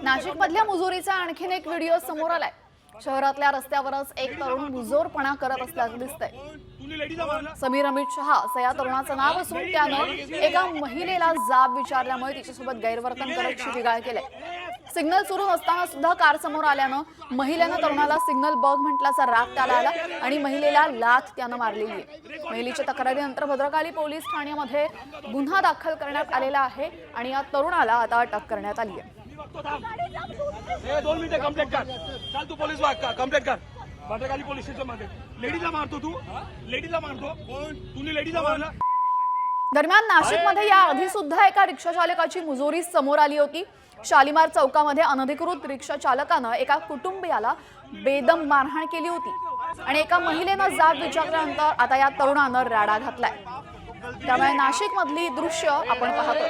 नाशिक मधल्या मुजोरीचा आणखीन एक व्हिडिओ समोर आलाय। शहरातल्या रस्त्यावरच एक तरुण मुजोरपणा करत असल्याचं दिसतंय। समीर अमित शहा असं या तरुणाचं नाव असून त्यानं एका महिलेला जाब विचारल्यामुळे तिच्यासोबत गैरवर्तन करत शिवीगाळ केलंय। सिग्नल सुरू असताना सुद्धा कार समोर आल्यानं महिलेनं तरुणाला सिग्नल बघ म्हटल्याचा राग त्याला आला आणि महिलेला लाथ त्यानं मारलेली आहे। महिलेच्या तक्रारीनंतर भद्रकाली पोलीस ठाण्यामध्ये गुन्हा दाखल करण्यात आलेला आहे आणि या तरुणाला आता अटक करण्यात आली आहे। 2 मिनिटं कंप्लेंट कर, चल तू पोलीस कंप्लेंट कर। भद्रकाली पोलीस स्टेशन मध्ये लेडीजला मारतो तू, लेडीजला मारतो कोण? तूने लेडीजला मारला। दरम्यान नाशिकमध्ये या आधी सुद्धा एका रिक्षा चालकाची मुजोरी समोर आली होती। शालिमार चौकामध्ये अनधिकृत रिक्षा चालकानं एका कुटुंबियाला बेदम मारहाण केली होती आणि एका महिलेनं जाब विचारल्यानंतर आता या तरुणानं राडा घातलाय। त्यामुळे नाशिक मधली दृश्य आपण पाहतोय।